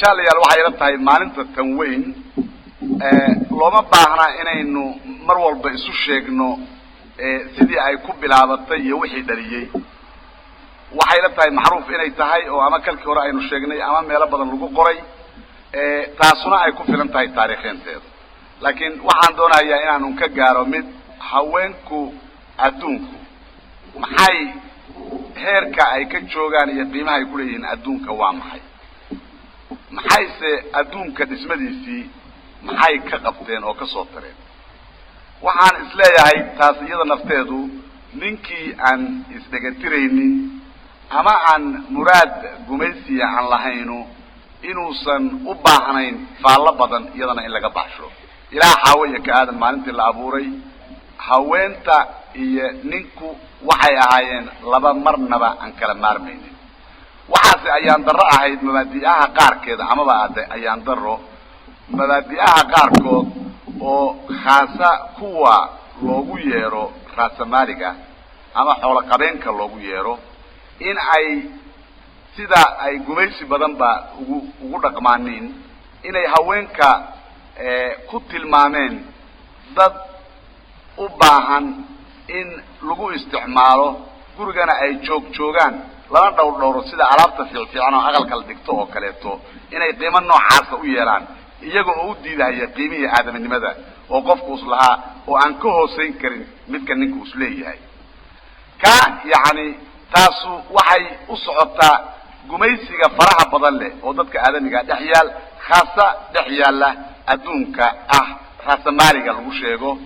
jaaliyal waxay la tahay maalinta tan weyn looma baahna inaynu mar walba isu sheegno sidii ay ku bilaabatay iyo wixii dhaliyay waxay la tahay macruuf inay tahay oo ama kalkii hore aynu sheegnay ama meelo badan lagu qoray taasuna ay ku filan tahay taariikheynteeda laakiin waxaan doonayaa inaanu ka gaaro mid haweenku adduunku maxay heerka ay ka joogaan iyo qiimaha ay ku leeyihiin adduunka waa maxay maxayse adduunka dhismadiisii maxay ka qabteen oo ka soo tareen waxaan isleeyahay taas iyada nafteedu ninkii aan isdhegatiraynin ama aan muraad gumaysiya aan lahayno inuusan u baahnayn faallo badan iyadana in laga baxsho ilaa xaawo iyo ka aadan maalintii la abuuray haweenta iyo ninku waxay ahaayeen laba marnaba aan kala maarmaynin waxaase ayaan darro ahayd mabaadi'aha qaarkeeda amaba ade ayaan darro mabaadi'aha qaarkood oo khaasa kuwa loogu yeero raasamaaliga ama xoolo qabeenka loogu yeero in ay sida ay gumaysi badan ba ugu dhaqmaaniin inay haweenka ku tilmaameen dad u baahan in lagu isticmaalo gurigana ay joogaan lana dhowro sida alaabta fiican oo aqalka la dhigto oo kaleeto inay qiimo noocaas u yeelaan iyaga oo u diidaya qiimihii aadaminimada oo qofku islaha oo aan ka hooseyn karin midka ninku isleeyahay ka yaani taasu waxay u socotaa gumaysiga faraha badan leh oo dadka aadamiga dhaxyaal khaasa dhaxyaala adduunka raasamaaliga lagu sheego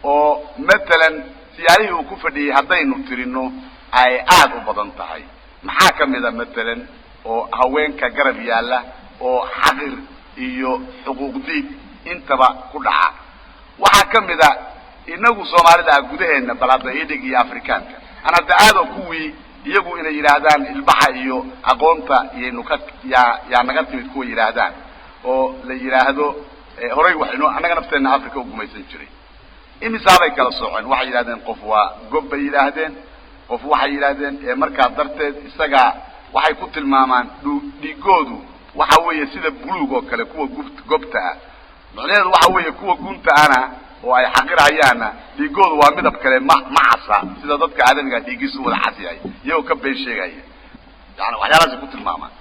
oo matalan siyaalihi uu ku fadhiyay haddaynu tirino ay aad u badan tahay maxaa kamida matalan oo haweenka garab yaala oo xaqir iyo xuquuq diid intaba ku dhaca waxa kamida inagu Soomaalida gudaheena balada idig iyo Afrikaanka ana daado kuwii iyagu inay yiraahdaan ilbaxa iyo aqoonta iyo nuka ya naga timid ku yiraahdaan oo la yiraahdo horay waxino anaga nafteena Afrika u gumaysan jiray imisaabay kala sooceen waxay yiraahdeen qof waa gob bay yiraahdeen qof waxay yiraahdeen marka darteed isaga waxay ku tilmaamaan dhigoodu waxa weeye sida buluug oo kale kuwa gobta macnaheedu waxa weeye kuwa gunta ana oo ay xaqiraayaan dhigoodu waa midab kale macasa sida dadka aadamiga dhigiisu wada xasiyay iyagu ka been sheegay yani waxyaalahaas ku tilmaamaan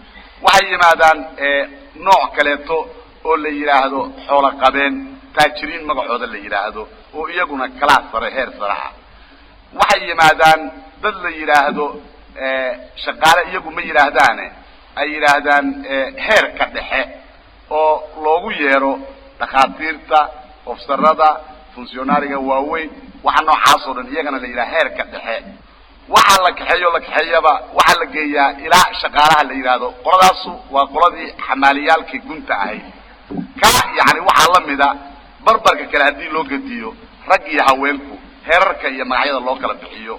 waxay yimaadaan nooc kaleeto oo la yiraahdo xoolo qabeen taajiriin magacooda la yiraahdo oo iyaguna kala sare heer sare waxay yimaadaan dad la yiraahdo shaqaale iyagu ma yiraahdaan ay yiraahdaan heerka dhexe oo loogu yeero dhaqaatiirta ofsarada funcionariga waaweyn waxa noocaas oo dhan iyagana la yiraahdo heerka dhexe waxa la kaxeeyaba waxa la geeyaa ilaa shaqaalaha la yiraahdo qoladaas waa qoladii xamaaliyaalkii gunta ahayd ka yani waxa la mida barbarka kala hadii loo gadiyo rag iyo haweenku heerarka iyo magacyada loo kala bixiyo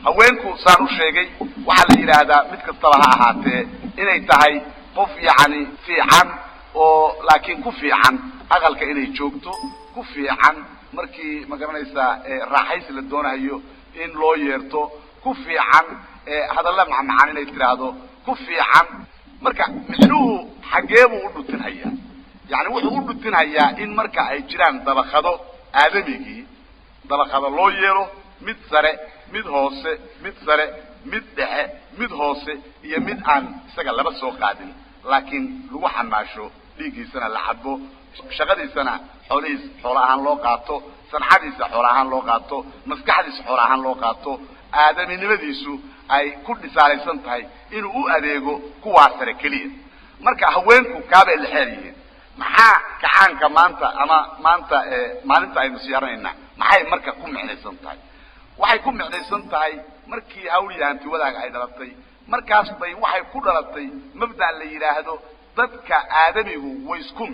haweenku saan u sheegay waxa la yiraahdaa mid kastaba ha ahaatee inay tahay qof yani fiican oo laakiin ku fiican aqalka inay joogto ku fiican markii ma garanaysa raaxaysi la doonayo in loo yeerto ku fiican hadalla macaan inay tiraahdo ku fiican marka micnuhu xageebu u dhutinaya yani wuxuu u dhutinaya in marka ay jiraan dabaqado aadamigi dabaqado loo yeero mid sare mid hoose mid sare mid dhexe mid hoose iyo mid aan isaga laba soo qaadin laakiin lagu xamaasho dhigiisana la xabo shaqadiisana xoolahan loo qaato sanxadiisa xoolahan loo qaato maskaxdiisa xoolahan loo qaato aadaminimadiisu ay ku dhisaalaysan tahay inuu u adeego kuwa sare kaliya marka haweenku kaaba la xiriireen maxaa kacaanka maanta ama maanta maalinta aynu siyaaranayna maxay marka ku micnaysan tahay waxay ku micnaysan tahay markii hawliyaanti wadaaga ay dhalatay markaas bay waxay ku dhalatay mabda la yiraahdo dadka aadamigu way isku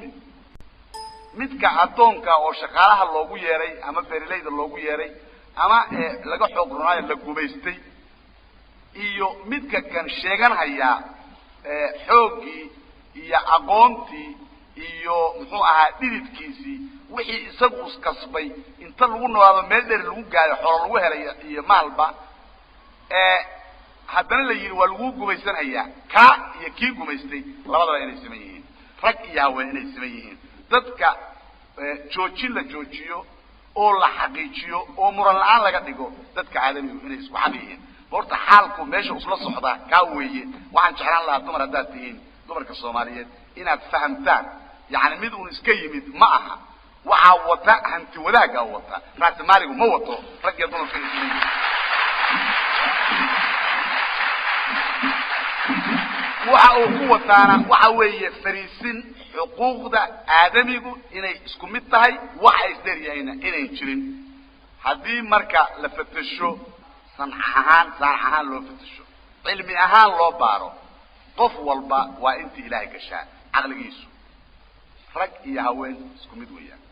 midka adoonka oo shaqaalaha loogu yeeray ama beeraleyda loogu yeeray ama laga xoog runaayo la gumaystay iyo midka kan sheegan haya xoogii iyo aqoontii iyo muxuu ahaa dhididkiisii wixii isagu iskasbay inta lagu noolaado meel dheer lagu gaaro xoolo lagu helay iyo maalba haddana la yiri waa lagu gumaysanayaa ka iyo kii gumaystay labadaba inay siman yihiin rag iyo haween inay siman yihiin dadka joojin la joojiyo oo la xaqiijiyo oo muran la'aan laga dhigo dadka aadamigu inay isku xaq yihiin horta xaalku meesha usla socdaa ka weeye waxaan jeclaan lahaa dumar haddaad tihiin dumarka Soomaaliyeed inaad fahamtaan yani mid uu iska yimid ma aha waxa wata hanti wadaaga wata raas maaligu ma wato rag iyo dumar kale waxa uu ku wataana waxa weeye fariisin xuquuqda aadamigu inay isku mid tahay waxa isdheeriyayna inay jirin haddii marka la fatasho san ahaan loo fatasho cilmi ahaan loo baaro qof walba waa inta ilaahay gashaa aqligiisu rag iyo haween isku mid weeyaan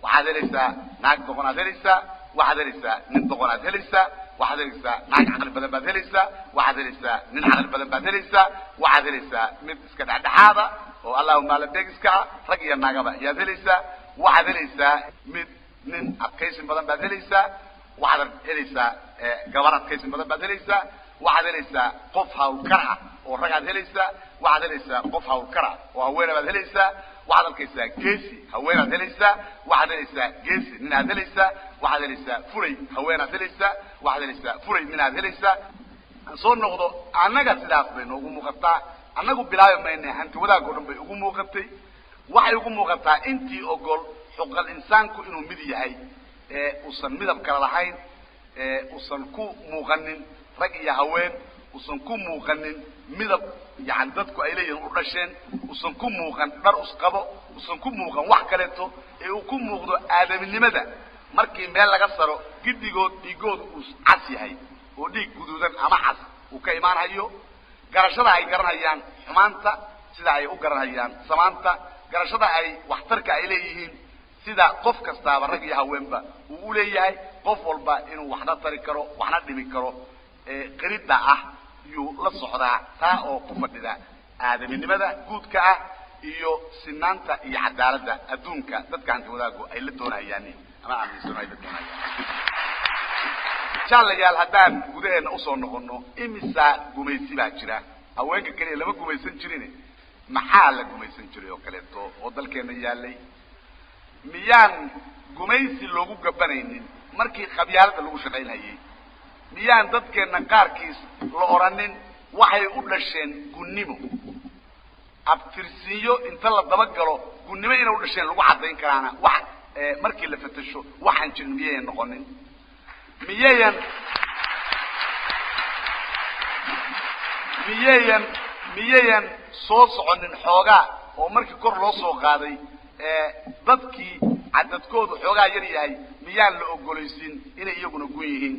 waxaad helaysaa naag doqonaad helaysaa waxaad helaysaa nin doqonaad helaysaa waxaad helaysaa naag aqli badan baad helaysaa waxaad helaysaa nin aqli badan baad helaysaa waxaad helaysaa mid iska dhexdhexaada oo Allahumma la deegiska rag iyo naagaba ayaad helaysaa waxaad helaysaa mid nin adkaysin badan baad helaysaa waxaad helaysaa gabar adkaysin badan baad helaysaa waxaad helaysaa qof hawlkar ah oo ragaad helaysaa waxaad helaysaa qof hawlkar ah oo haweenaad helaysaa waxaad arkaysaa geesi haweenaad helaysaa waxaad helaysaa geesi ninaad helaysaa waxaad helaysaa furay haweenaad helaysaa waxaad helaysaa furay ninaad helaysaa soo noqdo annaga sidaas bay noogu muuqataa annagu bilaabi mayna hanti wadaag oo dhan bay ugu muuqatay waxay ugu muuqataa intii ogol xuquuqul insaanku inuu mid yahay usan midab kala lahayn usan ku muuqanin rag iyo haween usan ku muuqanin midab yani dadku ay leeyihiin u dhasheen usan ku muuqan dhar usqabo usan ku muuqan wax kaleeto ee uu ku muuqdo aadaminimada markii meel laga saro gidigood dhiigood uu cas yahay oo dhiig guduudan ama cas uu ka imaanayo garashada ay garanayaan xumaanta sida ay u garanayaan samaanta garashada ay waxtarka ay leeyihiin sida qof kastaaba rag iyo haweenba uu u leeyahay qof walba inuu waxna tari karo waxna dhimi karo qirida ah iyo la socdaa taa oo ku fadhida aadaminimada guudka ah iyo sinaanta iyo cadaaladda adduunka dadka hanti wadaagu ay la doonayaan ama aaminsan ay la doonayaan jaallayaal haddaan gudaheena u soo noqono imisa gumaysi baa jira haweenka kaliya lama gumaysan jirin maxaa la gumaysan jiray oo kaleeto oo dalkeena yaalay miyaan gumaysi loogu gabanaynin markii qabyaalada lagu shaqaynayay miyaan dadkeena qaarkiis la oranin waxay u dhasheen gunnimo abtirsiyo inta la daba galo gunnimo inay u dhasheen lagu cadayn karaana wax markii la fatasho waxaan jirin miyay noqonin miyayan soo soconin xoogaa oo markii kor loo soo qaaday dadkii cadadkoodu xoogaa yar yahay miyaan la ogolaysin inay iyaguna gun yihiin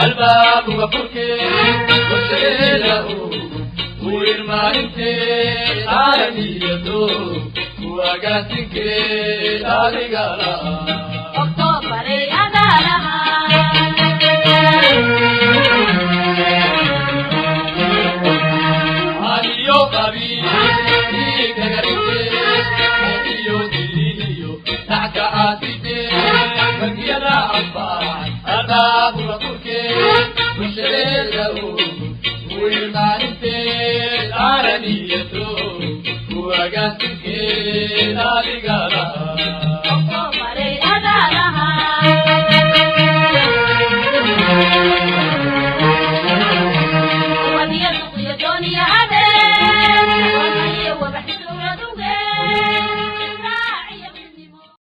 الباب وفركي وسيله ويرمانتي عالميته وقاسك الارقلا اكتوبر ادالها عليو قبيل كغريتي عليو دليليو تحت عاتبي فكيلا عبار الباب وفركي وسيله ويرمانتي عالميته وقاسك الارقلا اكتوبر ادالها